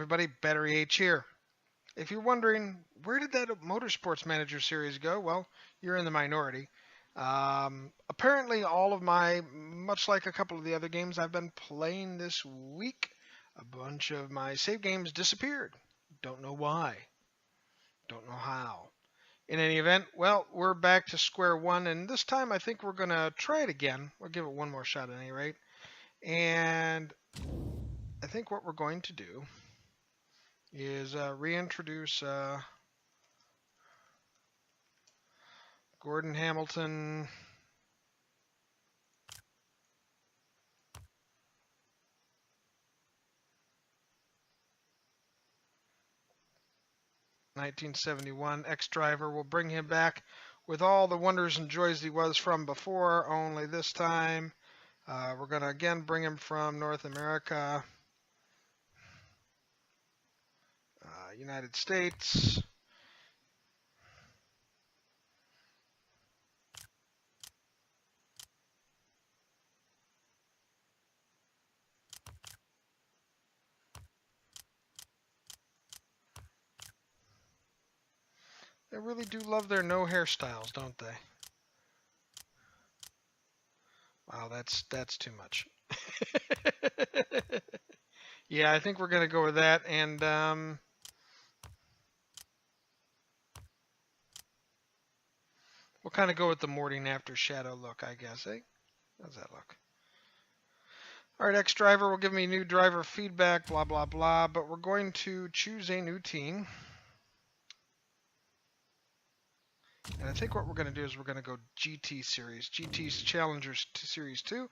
everybody, Battery H here. If you're wondering, where did that Motorsports Manager series go? Well, you're in the minority. Apparently all of much like a couple of the other games I've been playing this week, a bunch of my save games disappeared. Don't know why. Don't know how. In any event, well, we're back to square one, and this time I think we're going to try it again. We'll give it one more shot at any rate. And I think what we're going to do is reintroduce Gordon Hamilton. (1971) ex-driver. We'll bring him back with all the wonders and joys he was from before, only this time we're going to again bring him from North America, United States. They really do love their no hairstyles, don't they? Wow, that's too much. Yeah, I think we're going to go with that, and we'll kind of go with the morning after shadow look, I guess, eh? How's that look? All right, ex-driver will give me new driver feedback, blah, blah, blah, but we're going to choose a new team. And I think what we're going to do is we're going to go GT Series. GT's Challengers Series 2.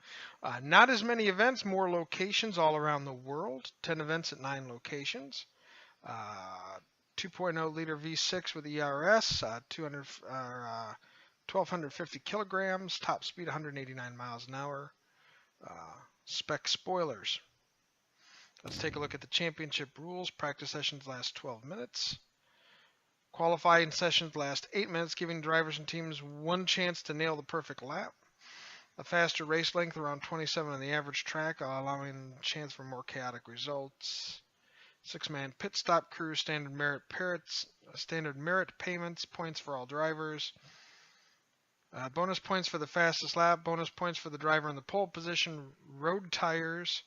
Not as many events, more locations all around the world. 10 events at 9 locations. 2.0 liter V6 with ERS. 1,250 kilograms. Top speed 189 miles an hour. Spec spoilers. Let's take a look at the championship rules. Practice sessions last 12 minutes. Qualifying sessions last 8 minutes, giving drivers and teams one chance to nail the perfect lap. A faster race length, around 27 on the average track, allowing a chance for more chaotic results. 6-man pit stop crew, standard merit payments, points for all drivers. Bonus points for the fastest lap, bonus points for the driver in the pole position, road tires.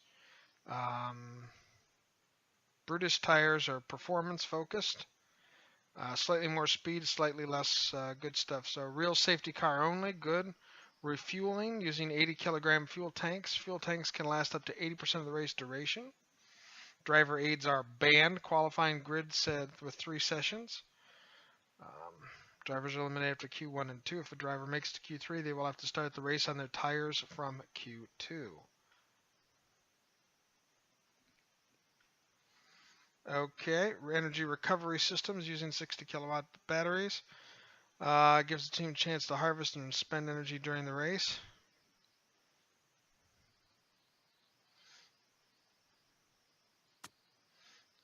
Brutus tires are performance focused. Slightly more speed, slightly less good stuff. So real safety car only, good. Refueling using 80 kilogram fuel tanks. Fuel tanks can last up to 80% of the race duration. Driver aids are banned. Qualifying grid set with 3 sessions. Drivers are eliminated after Q1 and 2. If a driver makes it to Q3, they will have to start the race on their tires from Q2. Okay, energy recovery systems using 60 kilowatt batteries. Gives the team a chance to harvest and spend energy during the race.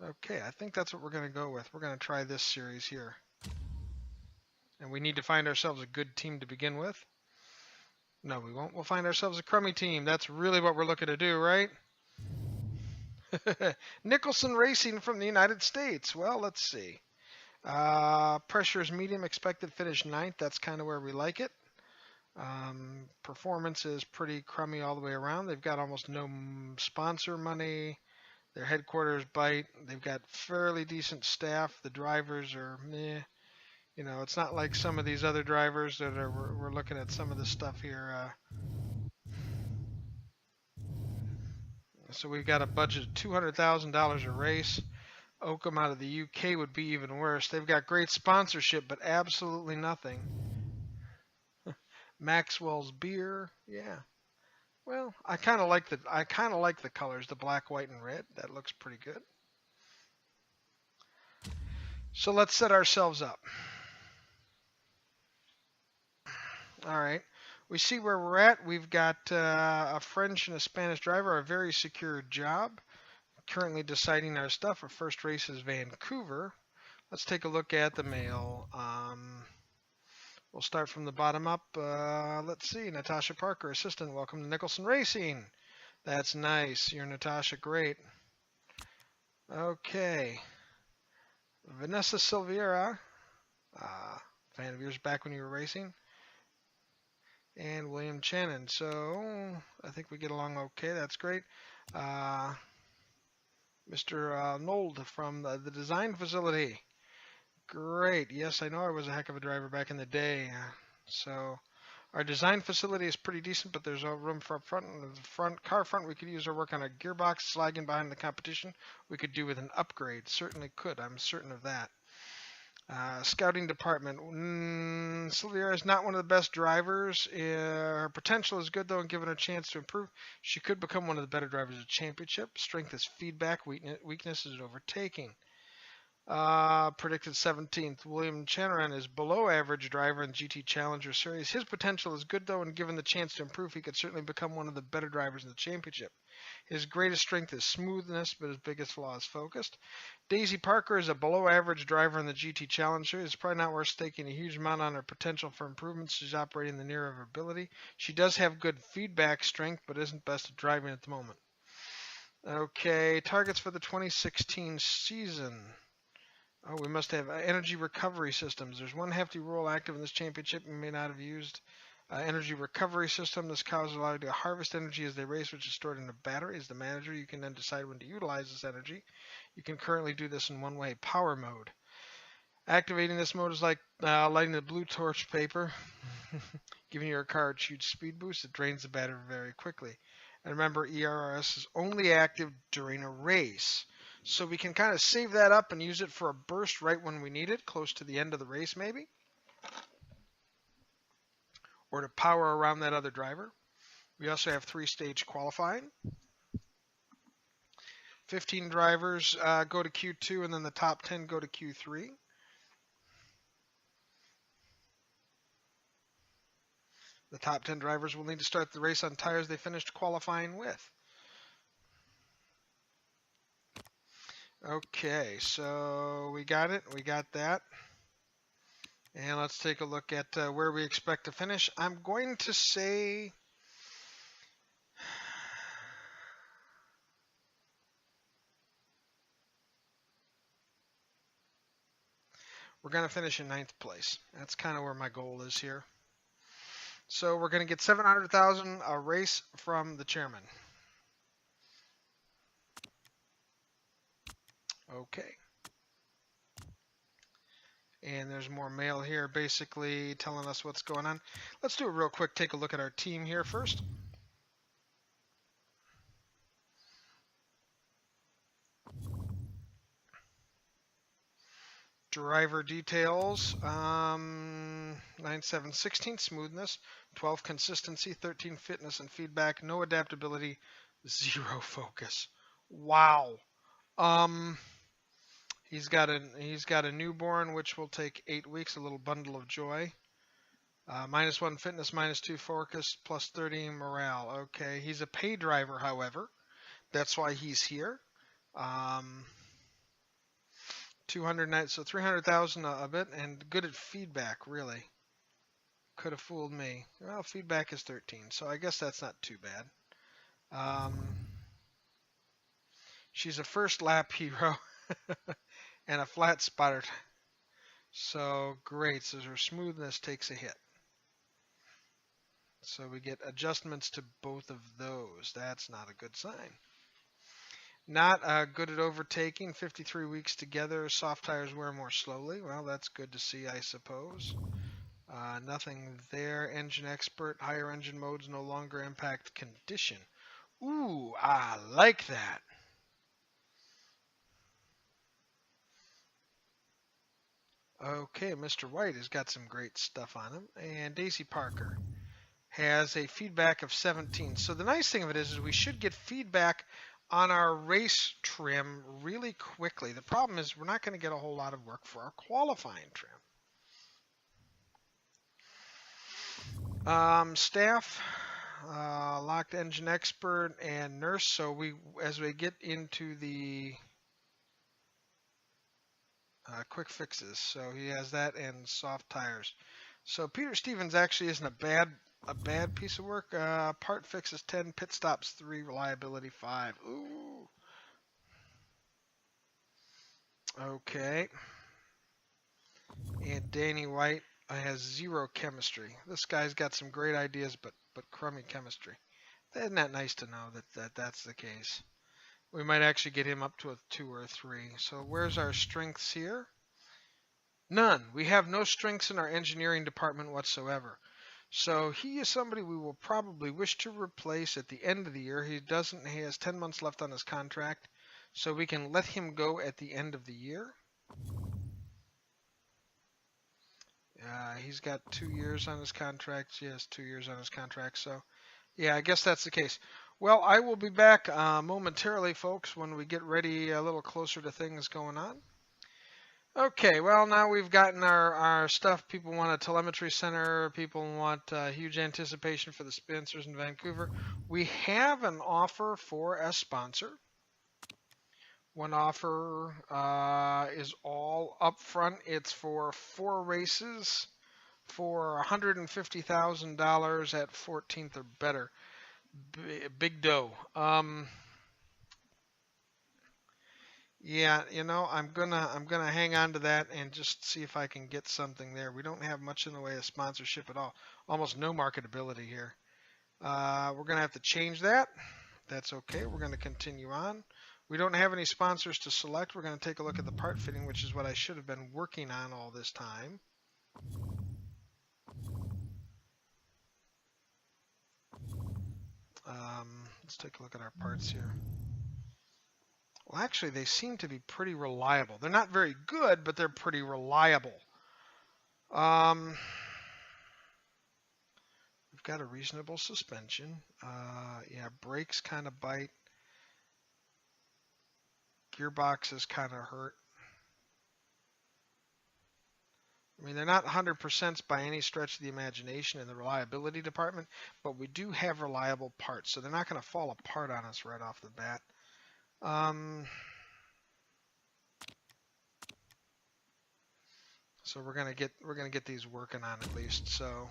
Okay, I think that's what we're going to go with. We're going to try this series here. And we need to find ourselves a good team to begin with. No, we won't. We'll find ourselves a crummy team. That's really what we're looking to do, right? Nicholson Racing from the United States. Well, let's see. Pressure is medium, expected finish 9th. That's kind of where we like it. Performance is pretty crummy all the way around. They've got almost no sponsor money. Their headquarters bite. They've got fairly decent staff. The drivers are meh. You know, it's not like some of these other drivers that are. We're looking at some of the stuff here. So we've got a budget of $200,000 a race. Oakham out of the UK would be even worse. They've got great sponsorship, but absolutely nothing. Maxwell's beer, yeah. Well, I kind of like the colors, the black, white, and red. That looks pretty good. So let's set ourselves up. All right. We see where we're at. We've got a French and a Spanish driver, a very secure job. Currently deciding our stuff. Our first race is Vancouver. Let's take a look at the male. We'll start from the bottom up. Let's see. Natasha Parker, assistant. Welcome to Nicholson Racing. That's nice. You're Natasha. Great. Okay. Vanessa Silveira, fan of yours back when you were racing. And William Channon. So I think we get along okay. That's great. Mr. Nold from the design facility. Great. Yes, I know I was a heck of a driver back in the day. So our design facility is pretty decent, but there's no room for up front. In the car front, we could use our work on a gearbox, slagging behind the competition. We could do with an upgrade. Certainly could. I'm certain of that. Scouting department. Sylvia is not one of the best drivers. Her potential is good, though, and given her a chance to improve, she could become one of the better drivers of the championship. Strength is feedback. Weakness is overtaking. Predicted 17th. William Channeran is below average driver in GT Challenger Series. His potential is good, though, and given the chance to improve, he could certainly become one of the better drivers in the championship. His greatest strength is smoothness, but his biggest flaw is focused. Daisy Parker is a below average driver in the GT Challenger. It's probably not worth staking a huge amount on her potential for improvements. She's operating the near of her ability. She does have good feedback strength, but isn't best at driving at the moment. Okay, targets for the 2016 season. Oh, we must have energy recovery systems. There's one hefty rule active in this championship we may not have used. Energy recovery system. This causes allow you to harvest energy as they race, which is stored in a battery. As the manager, you can then decide when to utilize this energy. You can currently do this in one way, power mode. Activating this mode is like lighting the blue torch paper, giving your car a huge speed boost. It drains the battery very quickly. And remember, ERRS is only active during a race. So we can kind of save that up and use it for a burst right when we need it, close to the end of the race maybe. Or to power around that other driver. We also have 3-stage qualifying. 15 drivers go to Q2, and then the top 10 go to Q3. The top 10 drivers will need to start the race on tires they finished qualifying with. Okay, so we got it. We got that. And let's take a look at where we expect to finish. I'm going to say we're going to finish in 9th place. That's kind of where my goal is here. So we're going to get 700,000 a race from the chairman. Okay. And there's more mail here basically telling us what's going on. Let's do it real quick. Take a look at our team here first. Driver details, 9/7/16 smoothness, 12 consistency, 13 fitness and feedback, no adaptability, 0 focus. Wow. He's got a newborn, which will take 8 weeks, a little bundle of joy. -1 fitness, -2 focus, +30 morale. Okay, he's a pay driver, however. That's why he's here. 200 so 300,000 a bit, and good at feedback. Really, could have fooled me. Well, feedback is 13, so I guess that's not too bad. She's a first lap hero. And a flat spotter. So great. So her smoothness takes a hit. So we get adjustments to both of those. That's not a good sign. Not good at overtaking. 53 weeks together. Soft tires wear more slowly. Well, that's good to see, I suppose. Nothing there. Engine expert. Higher engine modes no longer impact condition. Ooh, I like that. Okay, Mr. White has got some great stuff on him. And Daisy Parker has a feedback of 17. So the nice thing of it is we should get feedback on our race trim really quickly. The problem is we're not going to get a whole lot of work for our qualifying trim. Staff, locked engine expert and nurse. So as we get into the quick fixes, so he has that and soft tires. So Peter Stevens actually isn't a bad piece of work. Part fixes 10, pit stops 3, reliability 5. Ooh. Okay. And Danny White has zero chemistry. This guy's got some great ideas, but crummy chemistry. Isn't that nice to know that that's the case? We might actually get him up to a 2 or a 3. So where's our strengths here? None. We have no strengths in our engineering department whatsoever. So he is somebody we will probably wish to replace at the end of the year. He has 10 months left on his contract, so we can let him go at the end of the year. He's got 2 years on his contract. He has 2 years on his contract. So, yeah, I guess that's the case. Well, I will be back momentarily, folks, when we get ready a little closer to things going on. Okay, well, now we've gotten our stuff. People want a telemetry center. People want huge anticipation for the Spencers in Vancouver. We have an offer for a sponsor. One offer is all up front. It's for 4 races for $150,000 at 14th or better. Big dough. Yeah, you know, I'm gonna hang on to that and just see if I can get something there. We don't have much in the way of sponsorship at all. Almost no marketability here. We're gonna have to change that. That's okay. We're gonna continue on. We don't have any sponsors to select. We're going to take a look at the part fitting, which is what I should have been working on all this time. Let's take a look at our parts here. Well, actually, they seem to be pretty reliable. They're not very good, but they're pretty reliable. We've got a reasonable suspension. Yeah, brakes kind of bite. Gearboxes kind of hurt. I mean, they're not 100% by any stretch of the imagination in the reliability department, but we do have reliable parts, so they're not going to fall apart on us right off the bat. So we're gonna get these working on at least. So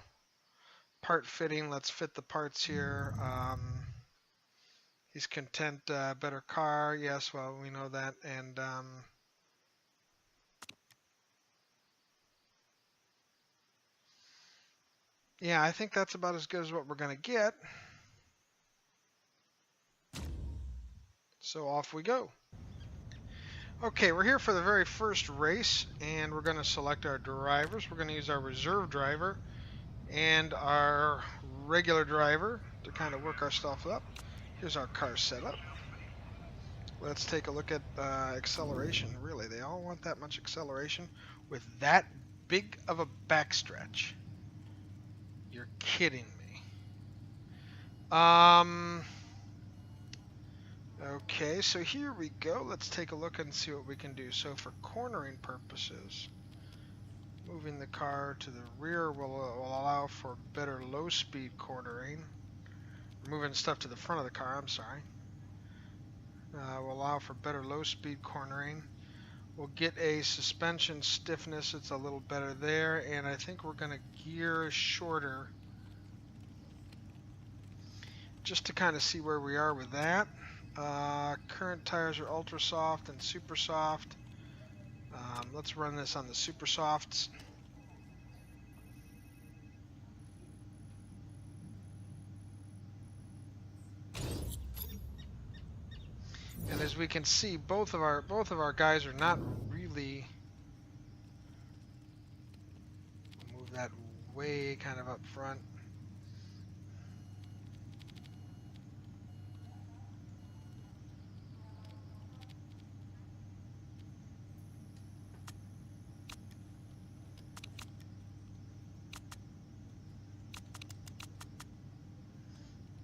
part fitting, let's fit the parts here. He's content, better car. Yes, well, we know that. And yeah, I think that's about as good as what we're going to get. So off we go. Okay, we're here for the very first race, and we're going to select our drivers. We're going to use our reserve driver and our regular driver to kind of work our stuff up. Here's our car setup. Let's take a look at acceleration. Really, they all want that much acceleration with that big of a backstretch. You're kidding me. Okay, so here we go. Let's take a look and see what we can do. So for cornering purposes, moving the car to the rear will allow for better low-speed cornering. Moving stuff to the front of the car, I'm sorry. Will allow for better low-speed cornering. We'll get a suspension stiffness. It's a little better there, and I think we're going to gear shorter just to kind of see where we are with that. Current tires are ultra soft and super soft. Let's run this on the super softs. And as we can see, both of our guys are not really. Move that way kind of up front.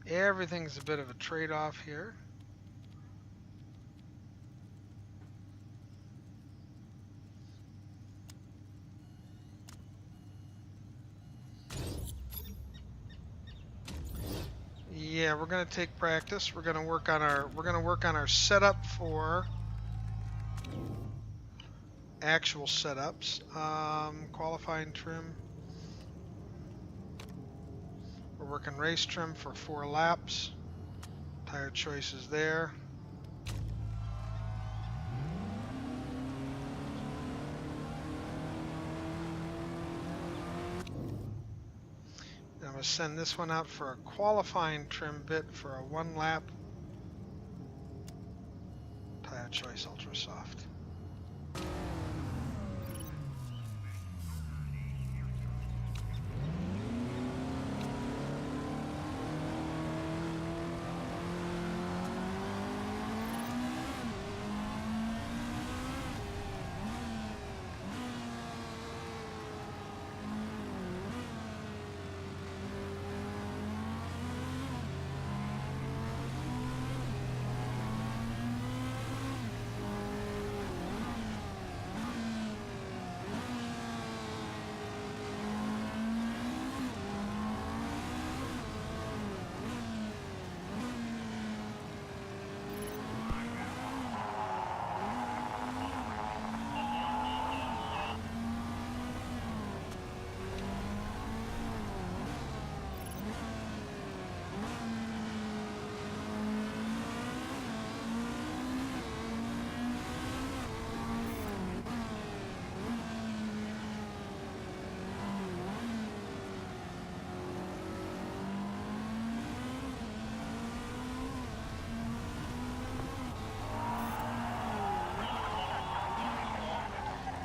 Everything's a bit of a trade-off here. Yeah, we're going to take practice. We're going to work on our setup for actual setups. Qualifying trim. We're working race trim for 4 laps. Tire choices there. going to send this one out for a qualifying trim bit for a 1 lap. Tire choice ultra soft.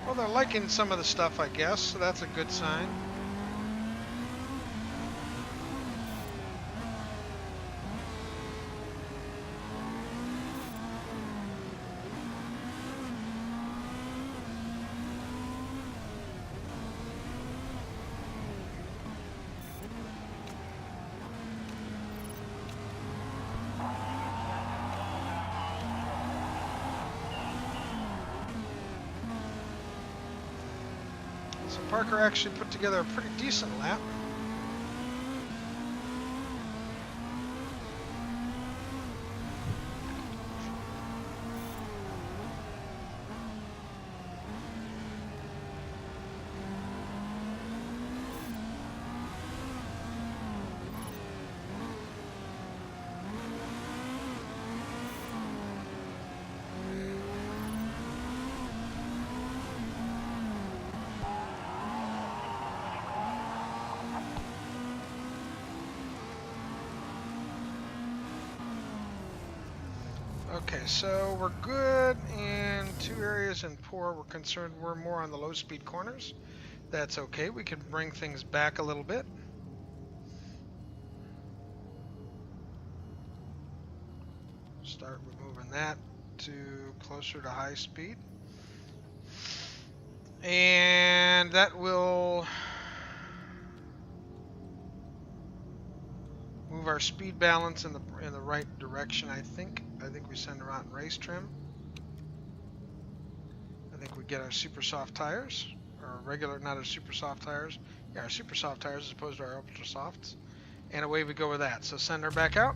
Well, they're liking some of the stuff, I guess, so that's a good sign. So Parker actually put together a pretty decent lap. Okay, so we're good in 2 areas, and poor we're concerned we're more on the low speed corners. That's okay, we can bring things back a little bit. Start moving that to closer to high speed. And that will move our speed balance in the right direction, I think. I think we send her out in race trim. I think we get our super soft tires, or regular, not our super soft tires. Yeah, our super soft tires as opposed to our ultra softs. And away we go with that. So send her back out.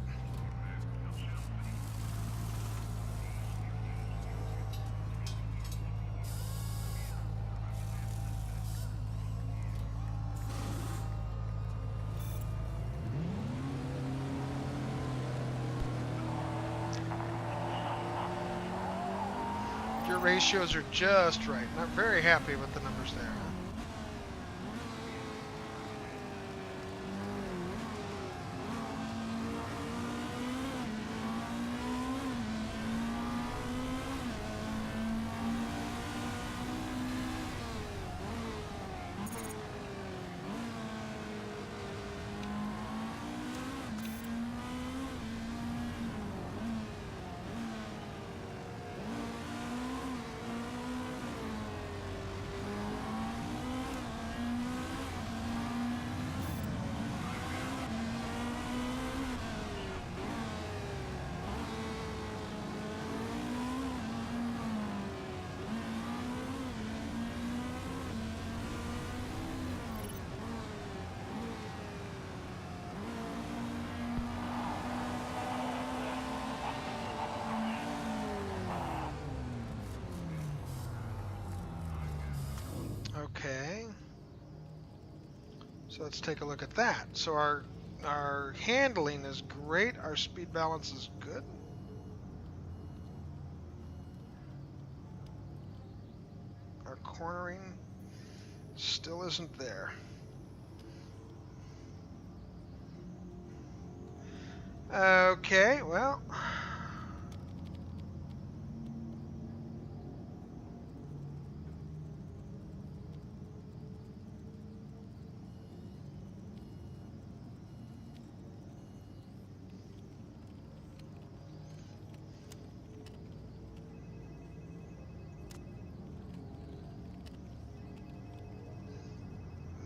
Your ratios are just right. Not very happy with the numbers there. Okay, so let's take a look at that. So our handling is great. Our speed balance is good. Our cornering still isn't there. Okay, well.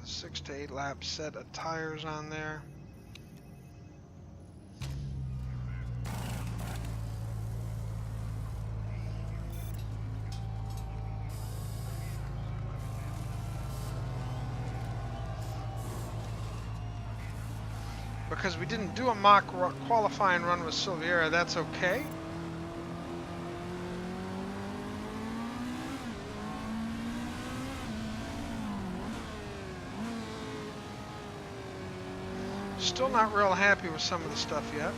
The 6 to 8 lap set of tires on there. Because we didn't do a mock qualifying run with Silveira, that's okay. Still not real happy with some of the stuff yet.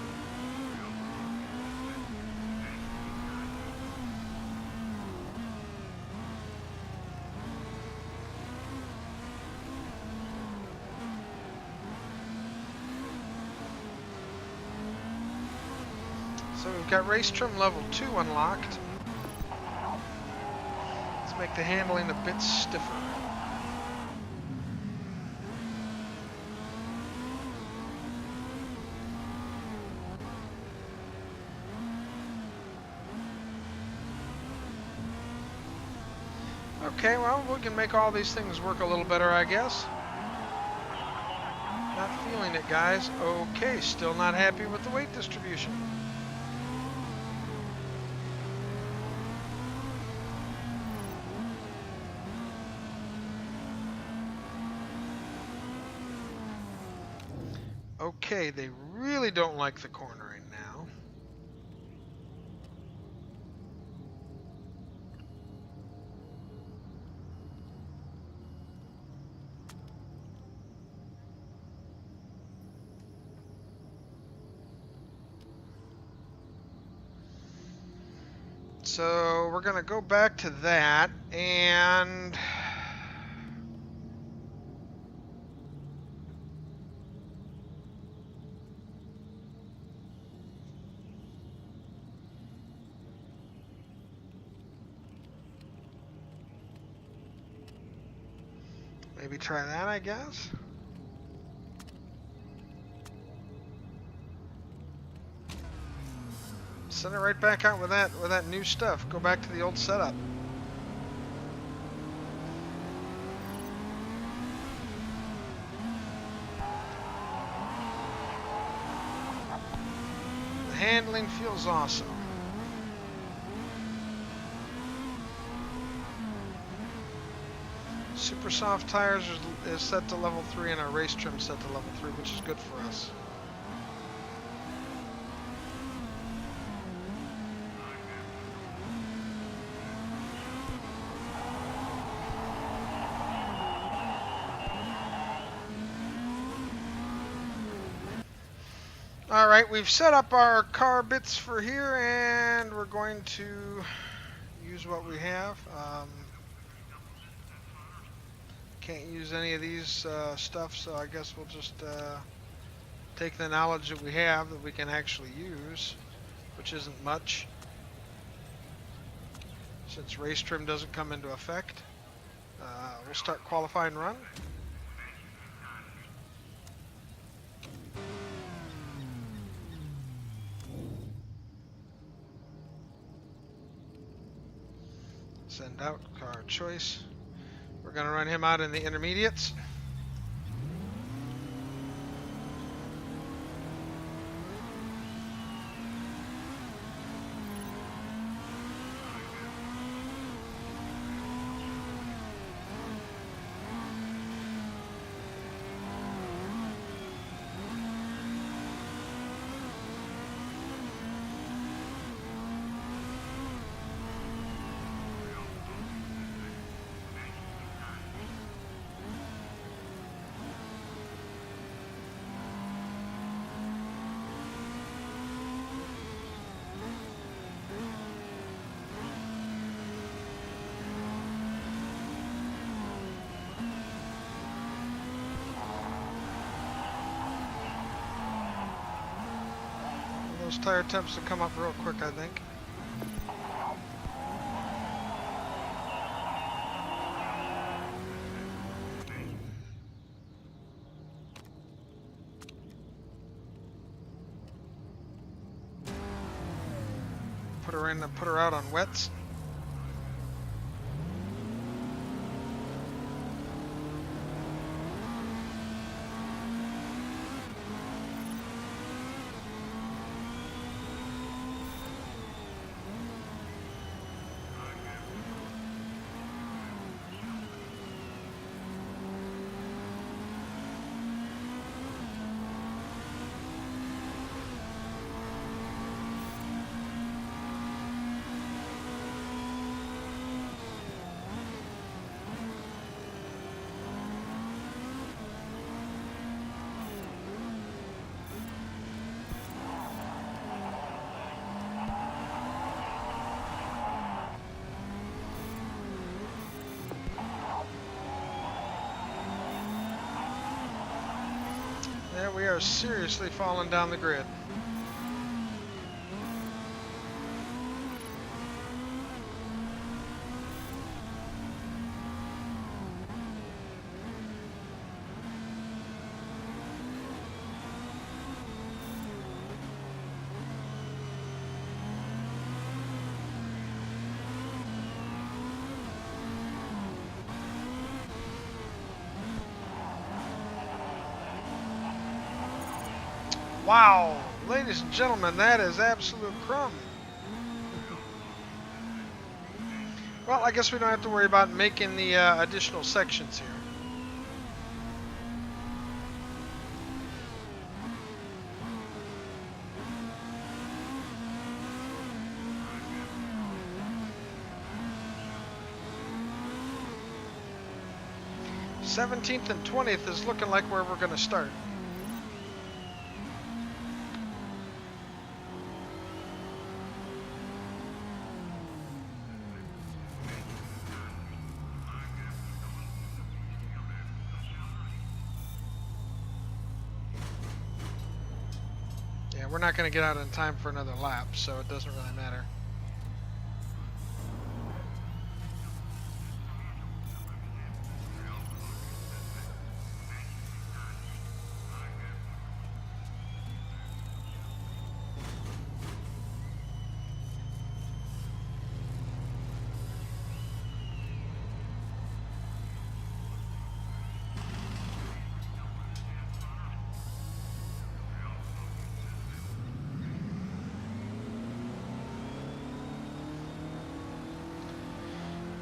So we've got race trim level 2 unlocked. Let's make the handling a bit stiffer. Okay, well, we can make all these things work a little better, I guess. Not feeling it, guys. Okay, still not happy with the weight distribution. Okay, they really don't like the cornering now. So we're going to go back to that and maybe try that, I guess. Send it right back out with that new stuff. Go back to the old setup. The handling feels awesome. Super soft tires is set to level 3 and our race trim set to level 3, which is good for us. All right, we've set up our car bits for here, and we're going to use what we have. Can't use any of these stuff, so I guess we'll just take the knowledge that we have that we can actually use, which isn't much, since race trim doesn't come into effect. We'll start qualifying run. Send out car choice. We're going to run him out in the intermediates. those tire temps to come up real quick, I think. Put her in and put her out on wets. Yeah, we are seriously falling down the grid. Wow, ladies and gentlemen, that is absolute crumb. Well, I guess we don't have to worry about making the additional sections here. '17th and 20th is looking like where we're going to start. Yeah, we're not going to get out in time for another lap, so it doesn't really matter.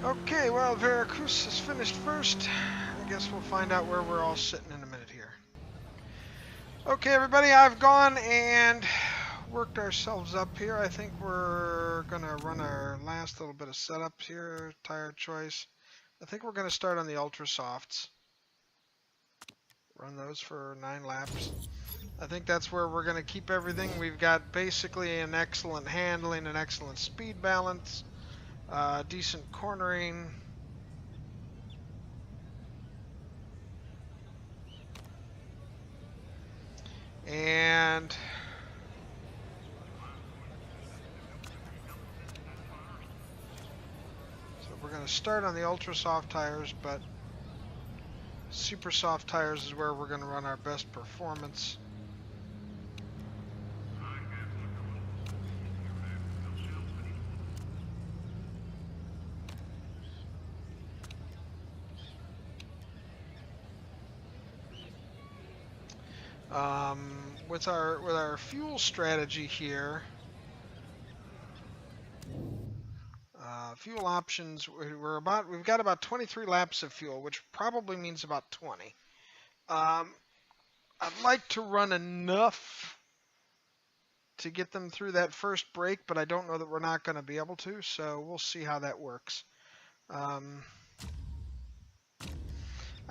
Okay, well, Veracruz has finished first. I guess we'll find out where we're all sitting in a minute here. Okay, everybody, I've gone and worked ourselves up here. I think we're going to run our last little bit of setup here, tire choice. I think we're going to start on the Ultra Softs. Run those for 9 laps. I think that's where we're going to keep everything. We've got basically an excellent handling, an excellent speed balance. Decent cornering. And so we're going to start on the ultra soft tires, but super soft tires is where we're going to run our best performance. With our fuel strategy here, fuel options, we've got about 23 laps of fuel, which probably means about 20. I'd like to run enough to get them through that first break, but I don't know that we're not going to be able to, so we'll see how that works.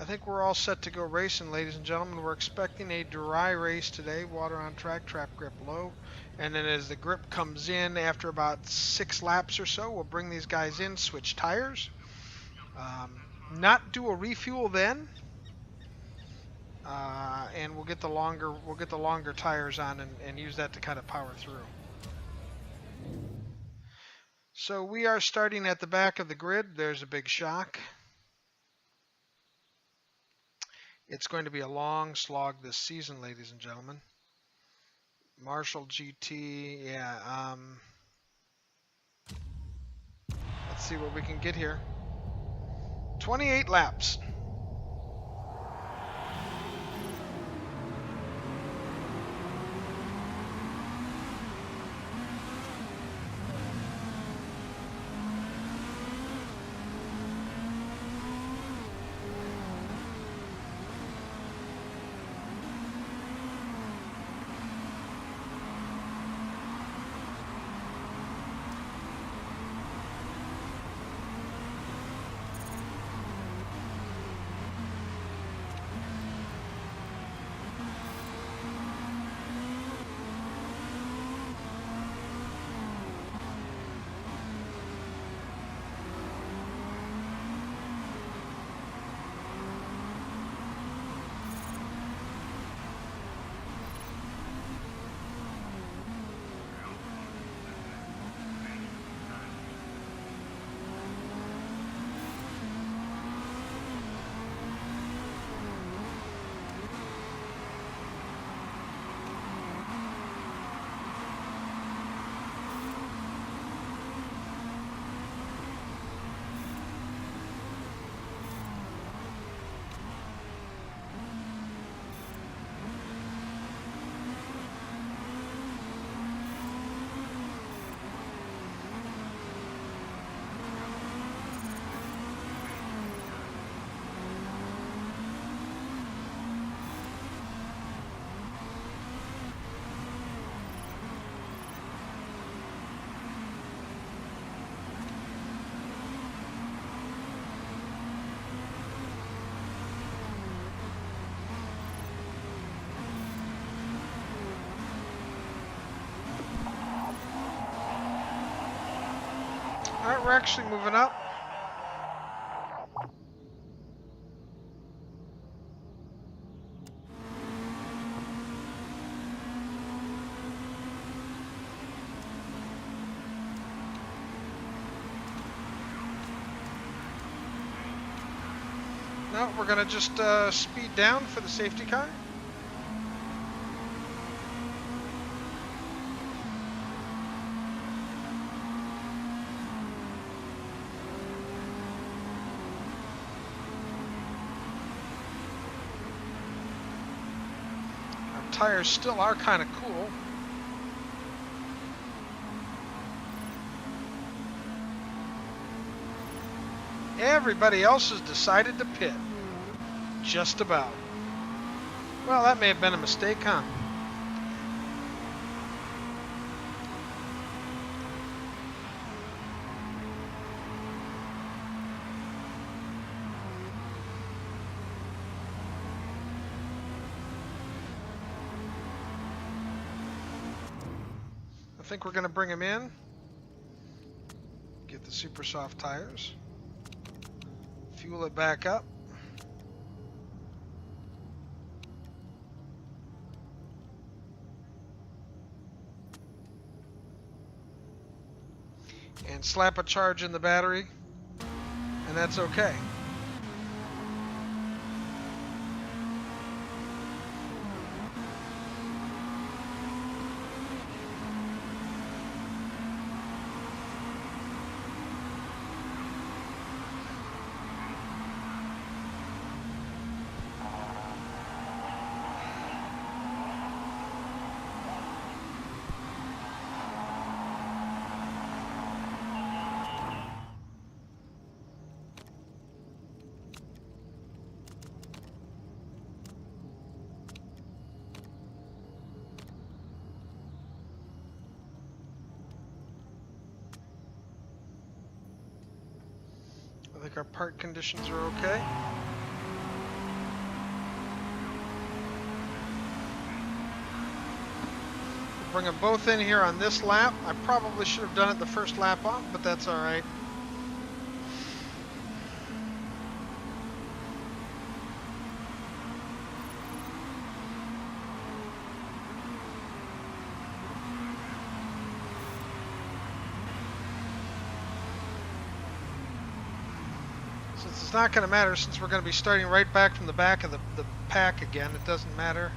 I think we're all set to go racing, ladies and gentlemen. We're expecting a dry race today. Water on track, trap grip low. And then as the grip comes in after about 6 laps or so, we'll bring these guys in, switch tires. Not do a refuel then. and we'll get the longer tires on and use that to kind of power through. So we are starting at the back of the grid. There's a big shock. It's going to be a long slog this season, ladies and gentlemen. Marshall GT, yeah. Let's see what we can get here. 28 laps. All right, we're actually moving up. No, we're gonna just speed down for the safety car. Tires still are kind of cool. Everybody else has decided to pit. Just about. Well, that may have been a mistake, huh? I think we're going to bring him in. Get the super soft tires. Fuel it back up. And slap a charge in the battery. And that's okay. I think our part conditions are okay. We'll bring them both in here on this lap. I probably should have done it the first lap off, but that's all right. Since it's not going to matter, since we're going to be starting right back from the back of the pack again, it doesn't matter.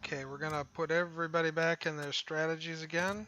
Okay, we're gonna put everybody back in their strategies again.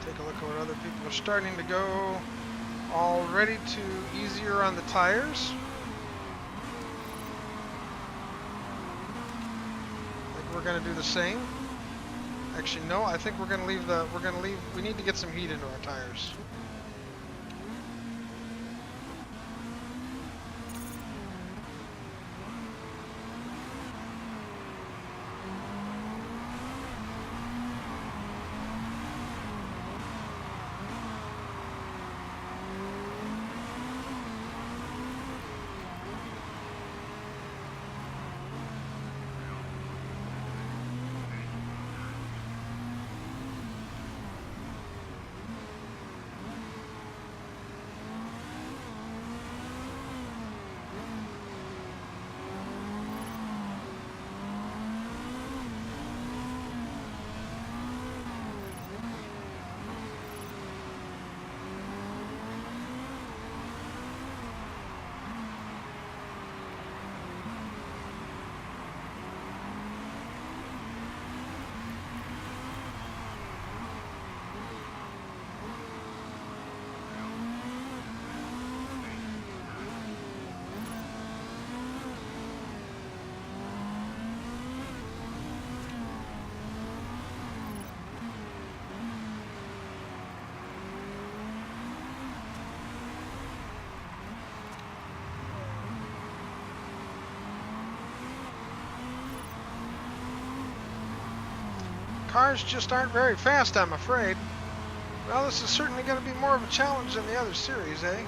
Take a look at what other people are starting to go already to easier on the tires. I think we're going to do the same. Actually, no, I think we're going to leave we need to get some heat into our tires. Cars just aren't very fast, I'm afraid. Well, this is certainly going to be more of a challenge than the other series, eh?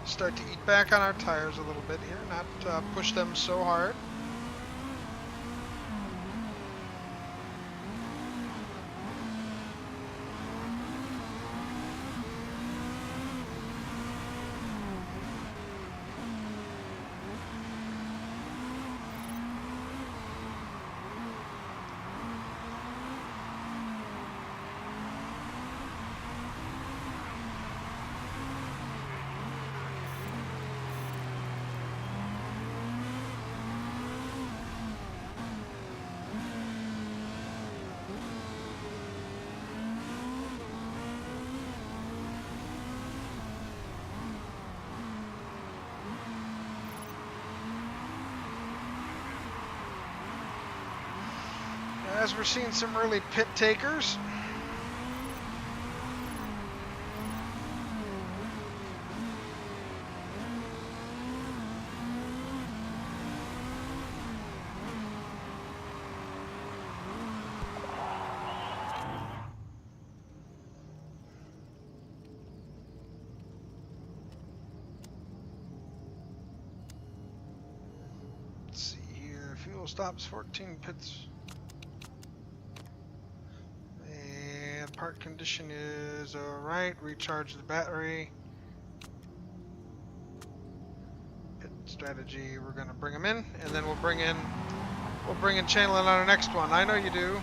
Start to eat back on our tires a little bit here, not push them so hard. As we're seeing some early pit takers. fuel stops, 14 pits. And part condition is alright. Recharge the battery. Pit strategy, we're gonna bring them in, and then we'll bring in Chandler on our next one. I know you do.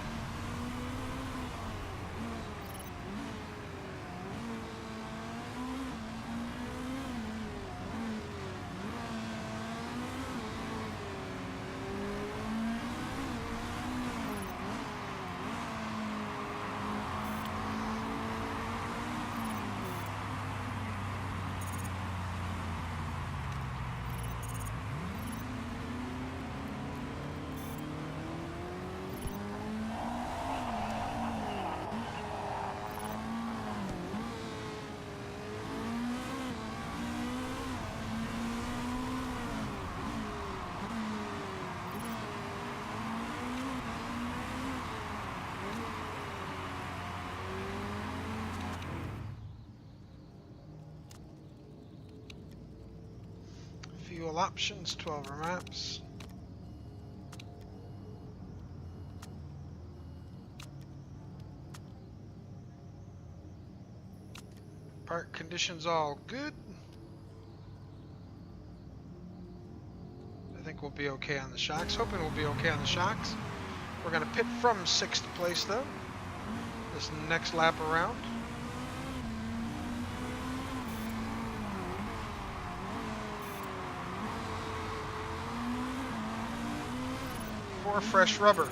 Fuel options, 12 maps. Part conditions all good. I think we'll be okay on the shocks. Hoping we'll be okay on the shocks. We're going to pit from 6th place though, this next lap around. For fresh rubber.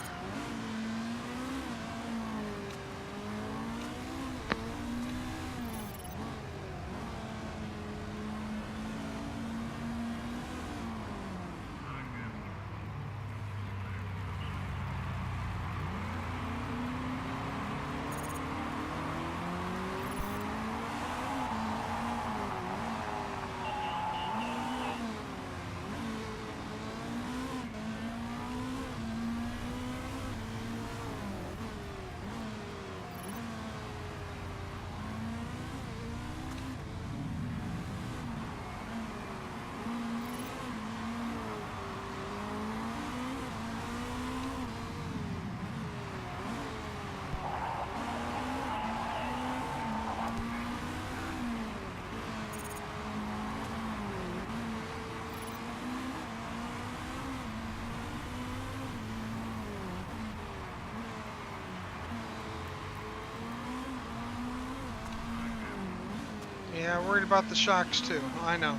Yeah, worried about the shocks too. I know.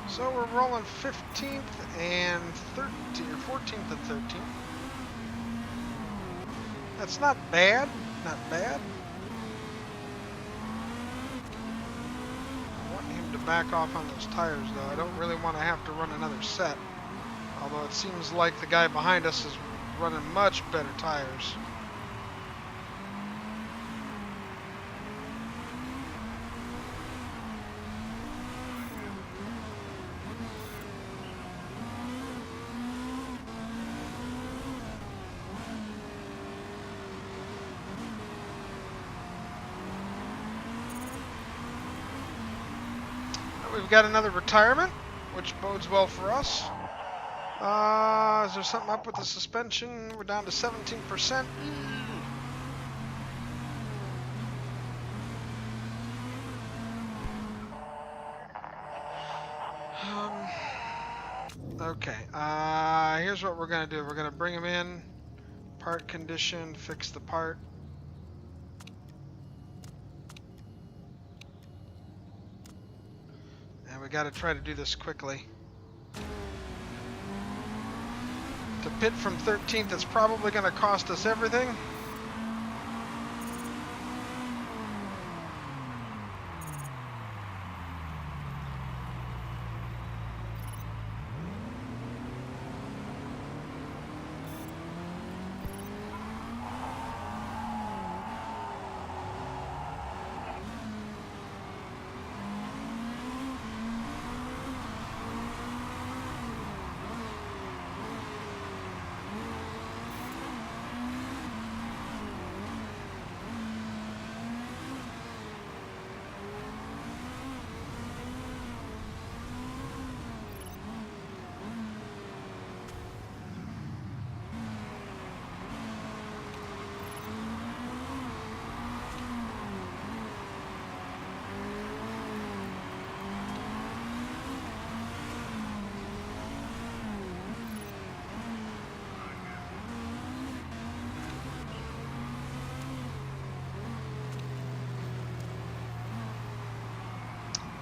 So we're rolling 15th and 13th, or 14th and 13th. That's not bad, not bad. I want him to back off on those tires though. I don't really want to have to run another set. Although it seems like the guy behind us is running much better tires. we've got another retirement, which bodes well for us. Is there something up with the suspension? We're down to 17%. Okay, here's what we're going to do. We're going to bring him in, part condition, fix the part. And we got to try to do this quickly. To pit from 13th, it's probably going to cost us everything.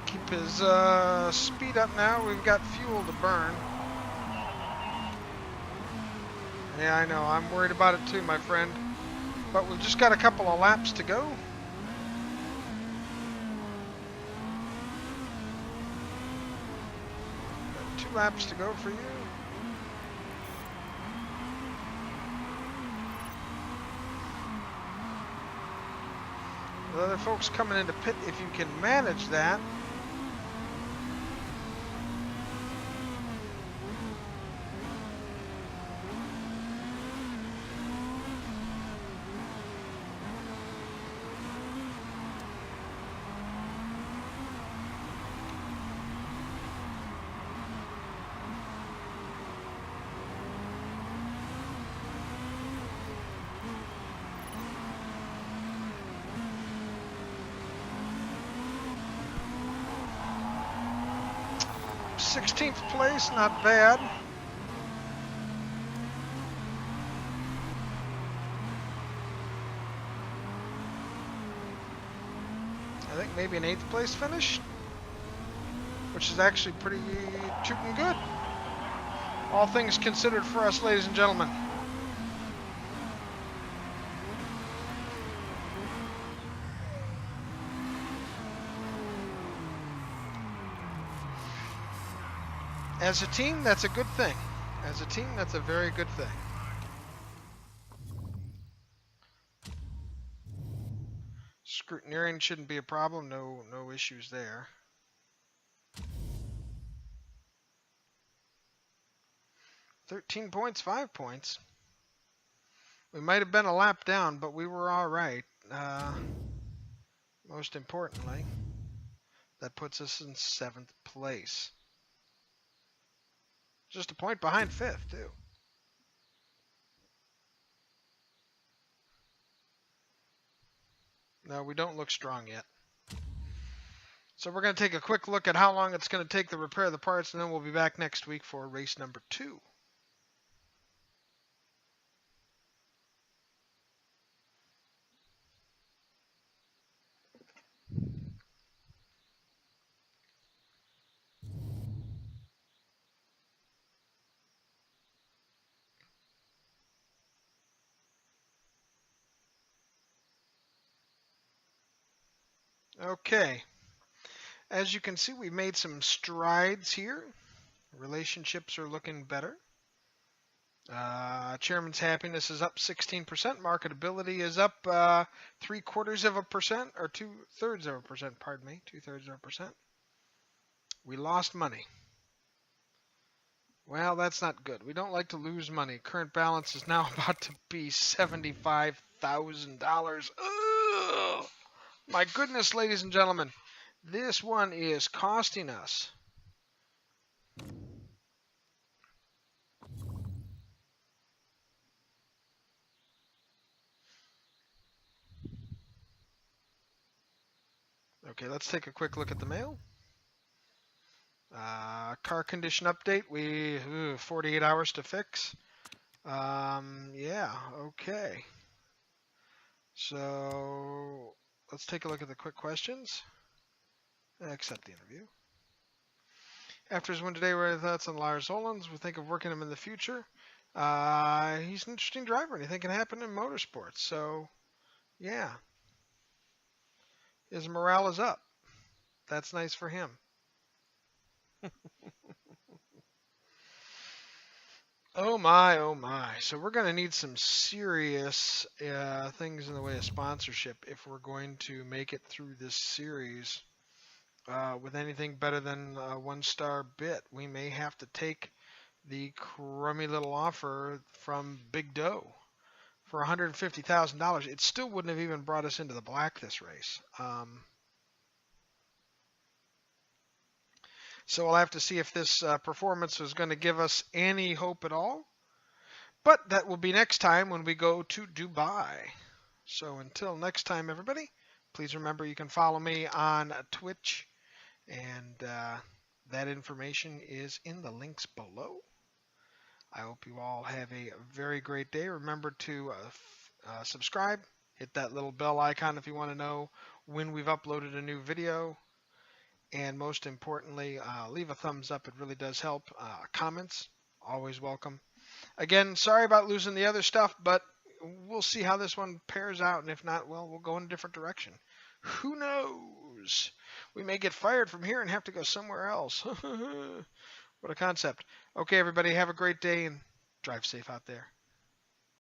Keep his speed up now. We've got fuel to burn. Yeah, I know. I'm worried about it too, my friend. But we've just got a couple of laps to go. Got 2 laps to go for you. With other folks coming into pit, if you can manage that. Sixteenth place, not bad. I think maybe an 8th place finish, which is actually pretty shooting good. All things considered for us, ladies and gentlemen. As a team, that's a good thing. As a team, that's a very good thing. Scrutineering shouldn't be a problem. No issues there. $13 points, 5 points. We might have been a lap down, but we were all right. Most importantly, that puts us in 7th place. Just a point behind 5th, too. No, we don't look strong yet. So we're going to take a quick look at how long it's going to take to repair the parts, and then we'll be back next week for race number 2. Okay. As you can see, we've made some strides here. Relationships are looking better. Chairman's happiness is up 16%. Marketability is up 0.75%, or 2/3%, pardon me, 2/3%. We lost money. Well, that's not good. We don't like to lose money. Current balance is now about to be $75,000. My goodness, ladies and gentlemen. This one is costing us okay, let's take a quick look at the mail. Car condition update. 48 hours to fix. Yeah, okay. So let's take a look at the quick questions. Accept the interview. After his win today, what are your thoughts on Lars Olins? We think of working him in the future. He's an interesting driver, and I think it can happen in motorsports. So, yeah. His morale is up. That's nice for him. Oh my, oh my. So we're going to need some serious things in the way of sponsorship if we're going to make it through this series with anything better than a one-star bid. We may have to take the crummy little offer from Big Doe for $150,000. It still wouldn't have even brought us into the black this race. So we'll have to see if this performance is going to give us any hope at all. But that will be next time when we go to Dubai. So until next time, everybody, please remember you can follow me on Twitch. And that information is in the links below. I hope you all have a very great day. Remember to subscribe. Hit that little bell icon if you want to know when we've uploaded a new video. And most importantly, leave a thumbs up. It really does help. Comments, always welcome. Again, sorry about losing the other stuff, but we'll see how this one pairs out. And if not, well, we'll go in a different direction. Who knows? We may get fired from here and have to go somewhere else. What a concept. Okay, everybody, have a great day and drive safe out there.